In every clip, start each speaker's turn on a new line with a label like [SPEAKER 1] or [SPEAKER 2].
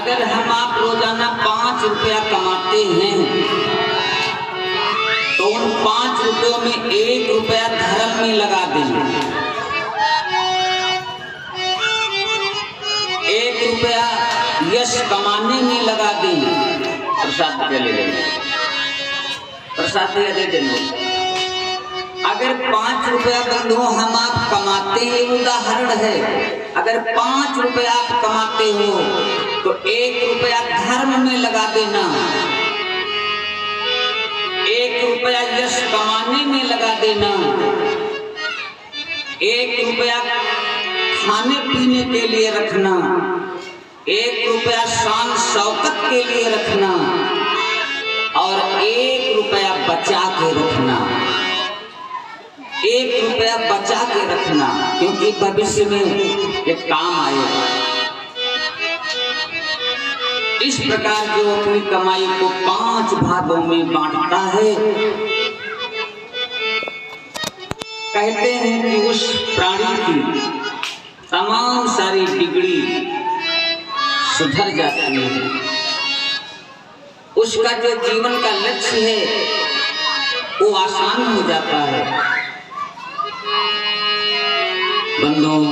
[SPEAKER 1] अगर हम आप रोजाना 5 रुपया कमाते हैं तो उन 5 रुपयों में 1 रुपया धर्म में लगा देंगे, 1 रुपया यश कमाने में लगा देंगे। प्रसाद चले गए, प्रसाद दे देंगे। अगर 5 रुपया बंधु हम आप कमाते हैं, उदाहरण है, अगर 5 रुपया आप कमाते हो तो 1 रुपया धर्म में लगा देना, 1 रुपया यश कमाने में लगा देना, 1 रुपया खाने पीने के लिए रखना, 1 रुपया शान शौकत के लिए रखना और 1 रुपया बचा के रखना, 1 रुपया बचा के रखना, क्योंकि भविष्य में एक काम आएगा। इस प्रकार जो अपनी कमाई को 5 भागों में बांटता है, कहते हैं कि उस प्राणी की तमाम सारी बिगड़ी सुधर जाती है। उसका जो जीवन का लक्ष्य है वो आसान हो जाता है। बंधुओं,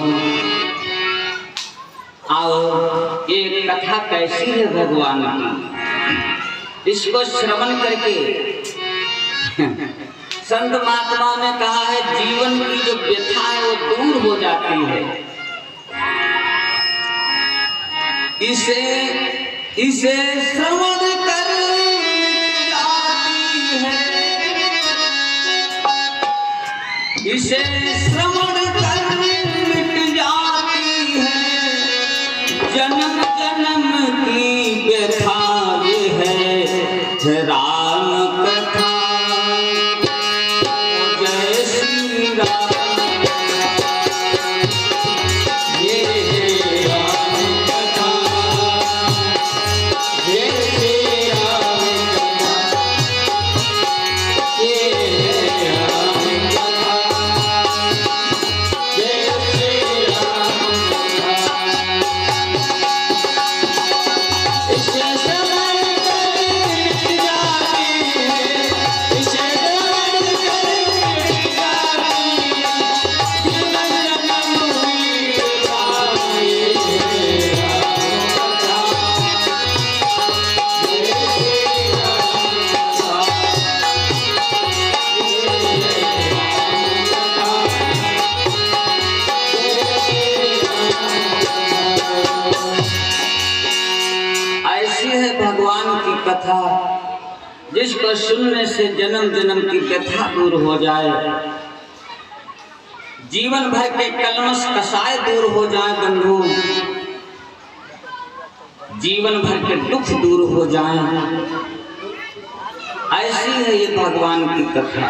[SPEAKER 1] आओ ये कथा कैसी है भगवान की, इसको श्रवण करके संत महात्माओं ने कहा है जीवन की जो व्यथा है वो दूर हो जाती है। इसे श्रवण कर जाती है, इसे श्रवण कर मिट जाती है, जन्म जन्म की व्यथा ये है राम कथा। जय श्री राम, ये राम कथा, जय श्री राम कथा, ये राम कथा, जय श्री राम कथा। इसे श्रवण कर मिट जाती है, इसे श्रवण कर मिट जाती है, जन्म जन्म की व्यथा ये राम कथा, जय श्री राम कथा, ऐसी है भगवान की कथा जिसको सुनने से जन्म जन्म की व्यथा दूर हो जाए, जीवन भर के कलमश कसाय दूर हो जाए। बंधु, जीवन भर के दुख दूर हो जाए। ऐसी है ये भगवान की कथा।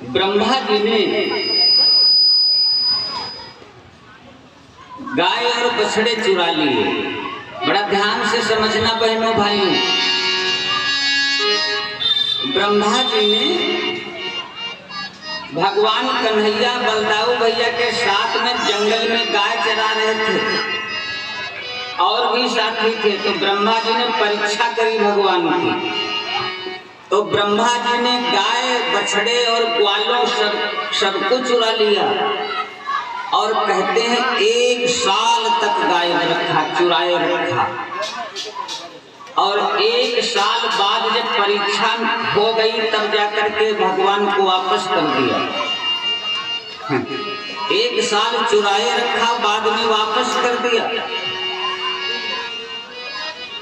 [SPEAKER 1] ब्रह्मा जी ने गाय और बछड़े चुरा लिए। बड़ा ध्यान से समझना बहनों भाइयों, ब्रह्मा जी ने भगवान कन्हैया बलदाऊ भैया के साथ में जंगल में गाय चरा रहे थे और भी साथी थे। तो ब्रह्मा जी ने परीक्षा करी भगवान की। तो ब्रह्मा जी ने गाय बछड़े और ग्वालों सबको चुरा लिया और कहते हैं 1 साल तक गाय रखा, चुराए रखा। और 1 साल बाद जब परीक्षा हो गई तब जाकर के भगवान को वापस कर दिया। 1 साल चुराए रखा, बाद में वापस कर दिया।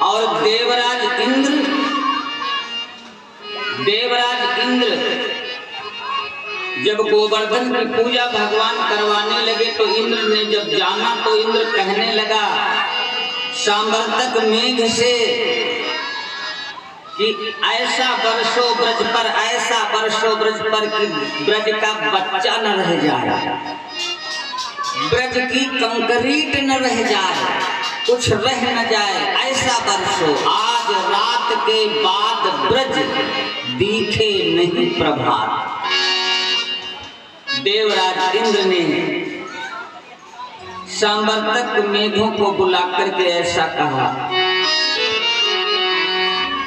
[SPEAKER 1] और देवराज इंद्र जब गोवर्धन की पूजा भगवान करवाने लगे तो इंद्र ने जब जाना तो इंद्र कहने लगा सांवर्तक मेघ से कि ऐसा बरसो ब्रज पर, ऐसा बरसो ब्रज पर कि ब्रज का बच्चा न रह जाए, ब्रज की कंकरीट न रह जाए, कुछ रह न जाए, ऐसा बरसो। आज रात के बाद ब्रज दिखे नहीं प्रभात। देवराज इंद्र ने सांवर्तक मेघों को बुला करके ऐसा कहा,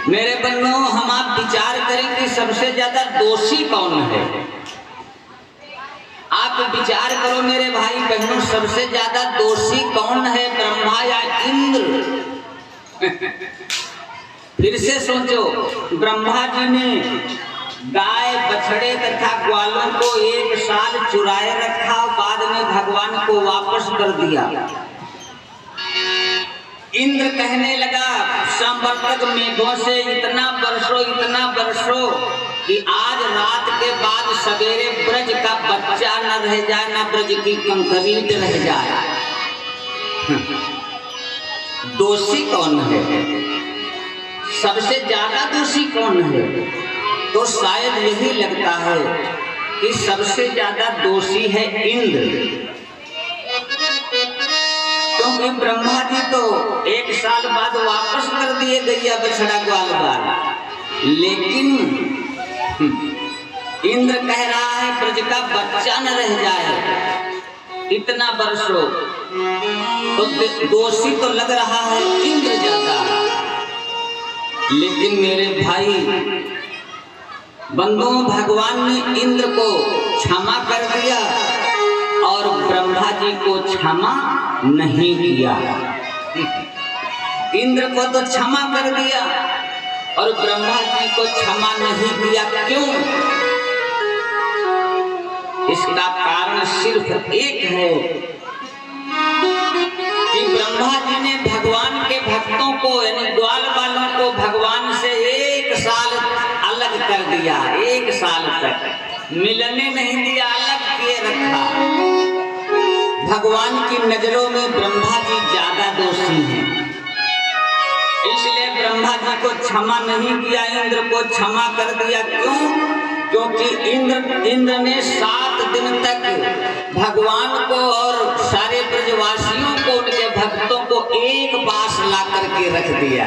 [SPEAKER 1] मेरे बंधुओं हम आप विचार करें कि सबसे ज्यादा दोषी कौन है। आप विचार करो मेरे भाई बहनों, सबसे ज्यादा दोषी कौन है, ब्रह्मा या इंद्र? फिर से सोचो, ब्रह्मा जी ने गाय बछड़े तथा ग्वालों को 1 साल चुराए रखा, बाद में भगवान को वापस कर दिया। इंद्र कहने लगा सांवर्तक मेघों से इतना बरसो कि आज रात के बाद सवेरे ब्रज का बच्चा न रह जाए, न ब्रज की कंकरीट रह जाए। दोषी कौन है, सबसे ज्यादा दोषी कौन है? तो शायद यही लगता है कि सबसे ज्यादा दोषी है इंद्र, क्योंकि ब्रह्मा जी तो 1 साल बाद वापस कर दिए गैया बछड़ा ग्वाल बाल, लेकिन इंद्र कह रहा है ब्रज का बच्चा न रह जाए, इतना बरसो। तो दोषी तो लग रहा है इंद्र ज्यादा। लेकिन मेरे भाई बंधुओं, भगवान ने इंद्र को क्षमा कर दिया और ब्रह्मा जी को क्षमा नहीं किया। इंद्र को तो क्षमा कर दिया और ब्रह्मा जी को क्षमा नहीं किया। क्यों? इसका कारण सिर्फ एक है कि ब्रह्मा जी ने भगवान के भक्तों को यानी ग्वाल बालों को भगवान से 1 साल अलग कर दिया। 1 साल तक मिलने नहीं दिया, अलग किए रखा। भगवान की नजरों में ब्रह्मा जी ज्यादा दोषी हैं, इसलिए ब्रह्मा जी को क्षमा नहीं किया, इंद्र को क्षमा कर दिया। क्यों? क्योंकि इंद्र ने 7 दिन तक भगवान को और सारे ब्रजवासियों को, उनके भक्तों को एक पास ला करके रख दिया।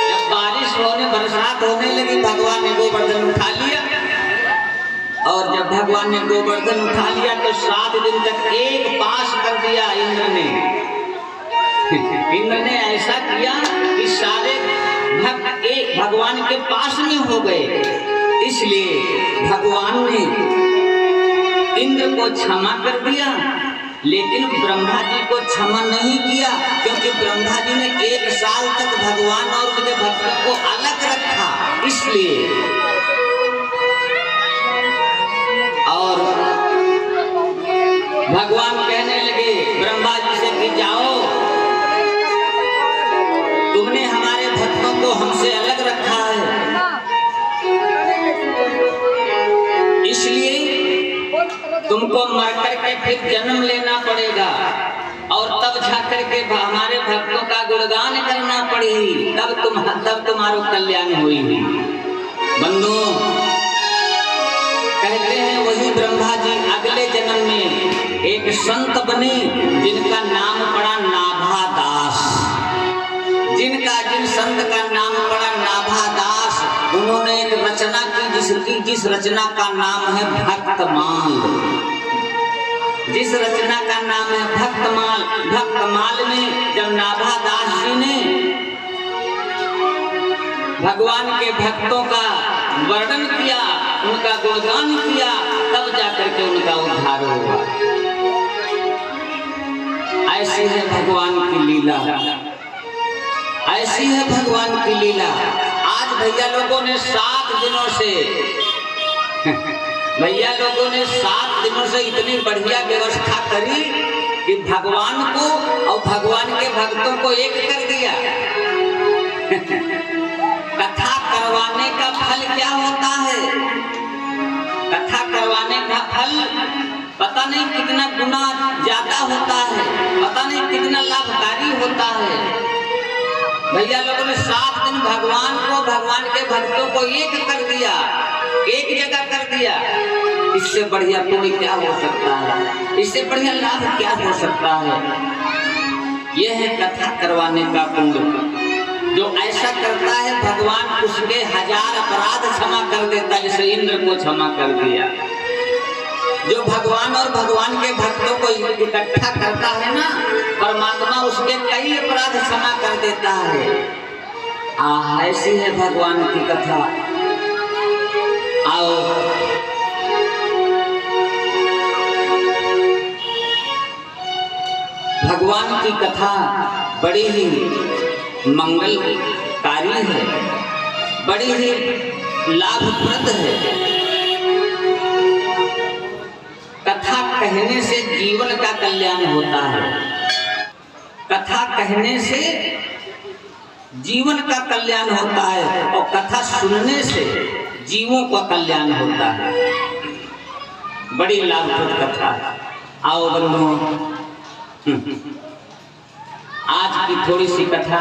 [SPEAKER 1] जब बारिश होने, बरसात होने लगी, भगवान ने गोवर्धन उठा लिया, और जब भगवान ने गोवर्धन उठा लिया तो 7 दिन तक एक पास कर दिया इंद्र ने। इंद्र ने ऐसा किया कि सारे भक्त एक भगवान के पास में हो गए। इसलिए भगवान ने इंद्र को क्षमा कर दिया, लेकिन ब्रह्मा जी को क्षमा नहीं किया, क्योंकि ब्रह्मा जी ने 1 साल तक भगवान और उनके भक्तों को अलग रखा। इसलिए और भगवान कहने लगे ब्रह्मा जी से कि जाओ, तुमने हमारे भक्तों को हमसे अलग रखा है, इसलिए तुमको मर करके फिर जन्म लेना पड़ेगा और तब जाकर के हमारे भक्तों का गुणगान करना पड़ेगी, तब तुम्हारा कल्याण हुई। बंधु कहते हैं वही ब्रह्मा जी अगले जन्म में एक संत बने, जिनका नाम पड़ा नाभादास। जिन संत का नाम पड़ा नाभादास, उन्होंने एक रचना की जिस रचना का नाम है भक्तमाल। जिस रचना का नाम है भक्तमाल। भक्तमाल में जब नाभादास जी ने भगवान के भक्तों का वर्णन किया, उनका गुणगान किया, तब जाकर के उनका उद्धार हुआ। ऐसी है भगवान की लीला, ऐसी है भगवान की लीला। आज भैया लोगों ने 7 दिनों से इतनी बढ़िया व्यवस्था करी कि भगवान को और भगवान के भक्तों को एक कर दिया। कथा करवाने का फल क्या होता है? कथा करवाने का फल पता नहीं कितना गुना ज्यादा होता है, पता नहीं कितना लाभकारी होता है। भैया लोगों ने 7 दिन भगवान को, भगवान के भक्तों को एक कर दिया, एक जगह कर दिया। इससे बढ़िया पुण्य क्या हो सकता है? इससे बढ़िया लाभ क्या हो सकता है? यह है कथा करवाने का पुण्य। जो ऐसा करता है भगवान उसके 1000 अपराध क्षमा कर देता, जैसे इंद्र को क्षमा कर दिया। जो भगवान और भगवान के भक्तों को इकट्ठा करता है ना, परमात्मा उसके कई अपराध क्षमा कर देता है। ऐसी है भगवान की कथा। आओ भगवान की कथा बड़ी ही मंगलकारी है, बड़ी ही लाभप्रद है। कथा कहने से जीवन का कल्याण होता है। कथा कहने से जीवन का कल्याण होता है और कथा सुनने से जीवों का कल्याण होता है। बड़ी लाभप्रद कथा। आओ बंधुओं, आज की थोड़ी सी कथा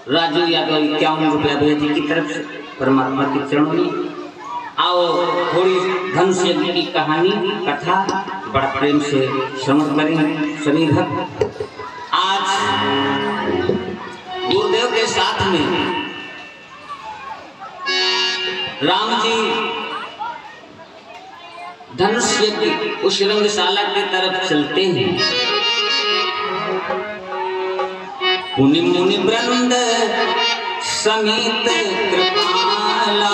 [SPEAKER 1] राजू यादव 51 रुपया भैया जी की तरफ से परमात्मा के चरणों में। आओ थोड़ी धनुष यज्ञ की कहानी कथा बड़ा प्रेम से श्रवण करें सभी भक्त। आज गुरुदेव के साथ में राम जी धनुष यज्ञ उस रंगशाला की तरफ चलते हैं। मुनि मुनि वृंद समेत कृपाला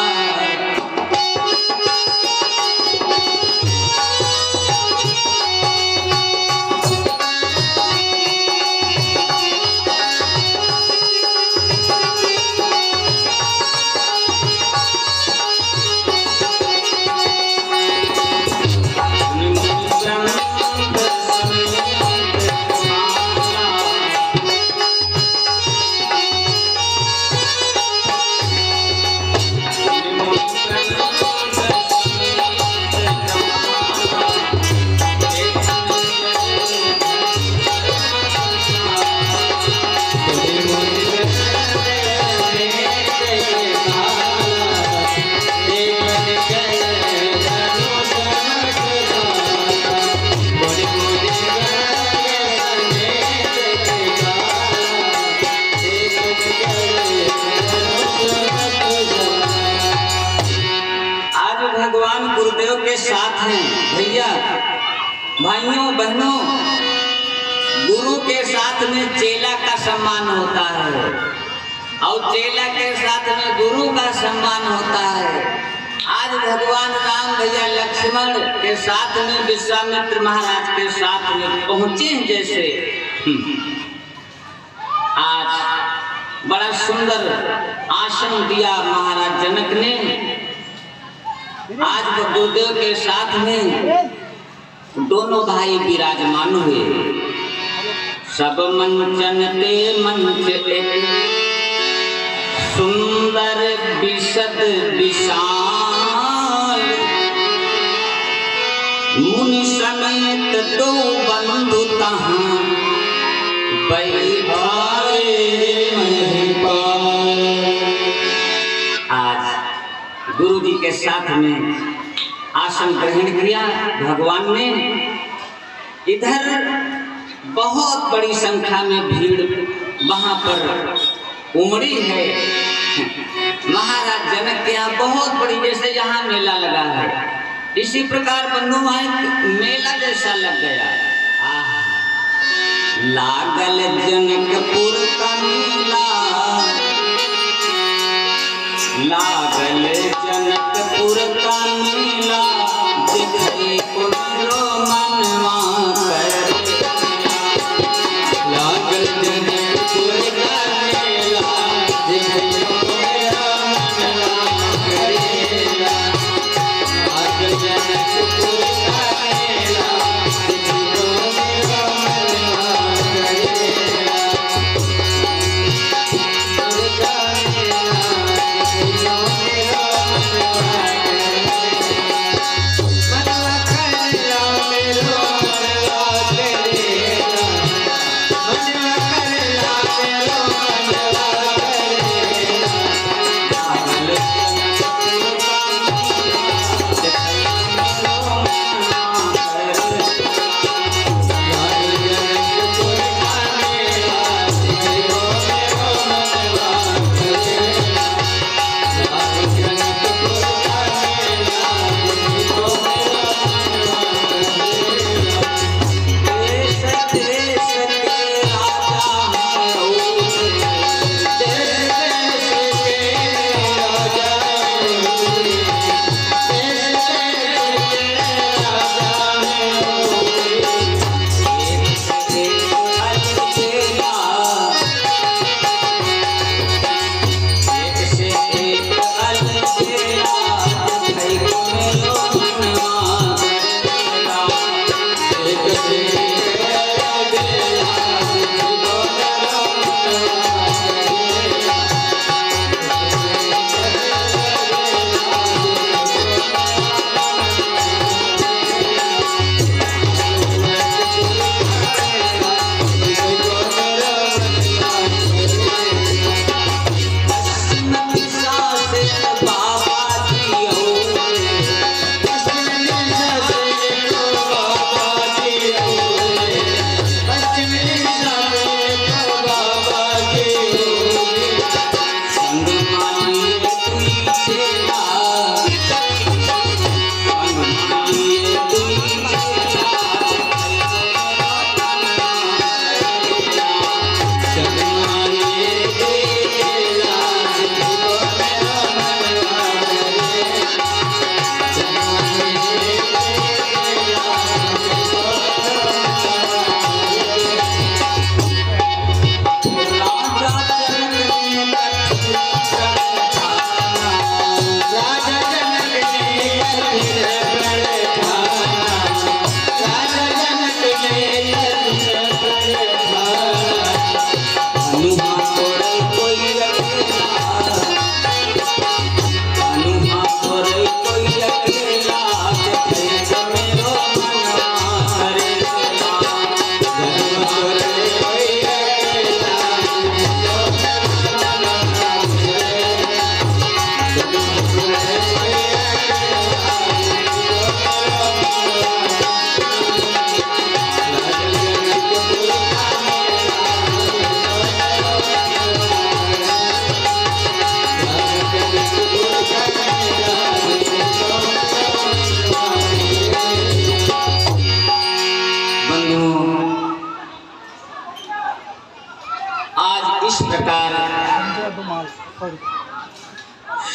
[SPEAKER 1] भाइयों बहनों, गुरु के साथ में चेला का सम्मान होता है और चेला के साथ में गुरु का सम्मान होता है। आज भगवान राम भैया लक्ष्मण के साथ में विश्वामित्र महाराज के साथ में पहुंचे जैसे आज बड़ा सुंदर आसन दिया महाराज जनक ने। आज गुरुदेव के साथ में दोनों भाई विराजमान हुए। सब मंचन ते मंच एक सुंदर विशद विशाल, मुनि समेत दो बंधु तहां बैठाए महिपाल। आज गुरु जी के साथ में आसन ग्रहण किया भगवान ने। इधर बहुत बड़ी संख्या में भीड़ वहां पर उमड़ी है। महाराज जनक के यहाँ बहुत बड़ी, जैसे यहाँ मेला लगा है इसी प्रकार बंधु मेला जैसा लग गया। लागल जनकपुर का मेला, लागल जनकपुर का मेला, दिखे पुरो मनवा कर। लागल जनकपुर का मेला, दिखे पुरो मनवा करेला। लागल जनकपुर का मेला, दिखे पुरो मनवा करेला। पुर का मेला, दिखे पुरो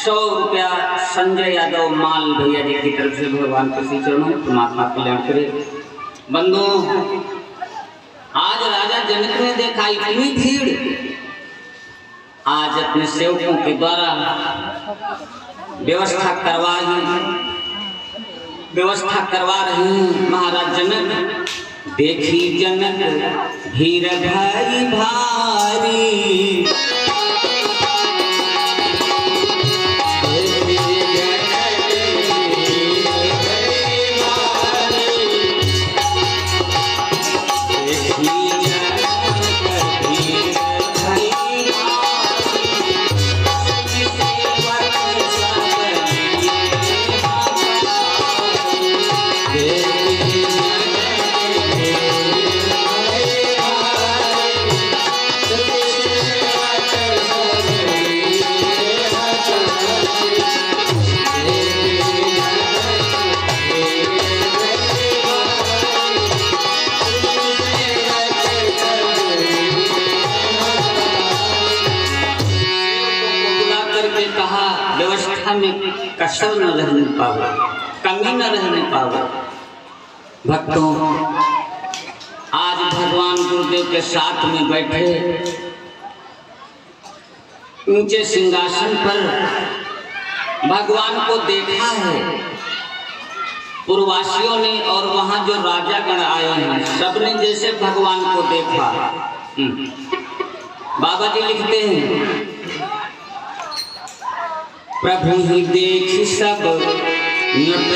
[SPEAKER 1] ₹100 संजय यादव माल भैया जी की तरफ से भगवान के श्री चरणों परमात्मा कल्याण करे। बंधु, आज राजा जनक ने देखा इतनी भीड़, आज अपने सेवकों के द्वारा व्यवस्था करवा रही महाराज जनक। देखी जनक भीड़ भाई भारी, व्यवस्था में कसर न रहने पावे, कमी न रहने पावे। भक्तों, आज भगवान गुरुदेव के साथ में बैठे ऊंचे सिंहासन पर भगवान को देखा है पूर्ववासियों ने, और वहां जो राजागण आए हैं सबने जैसे भगवान को देखा। बाबा जी लिखते हैं, प्रभु ही देख सब नट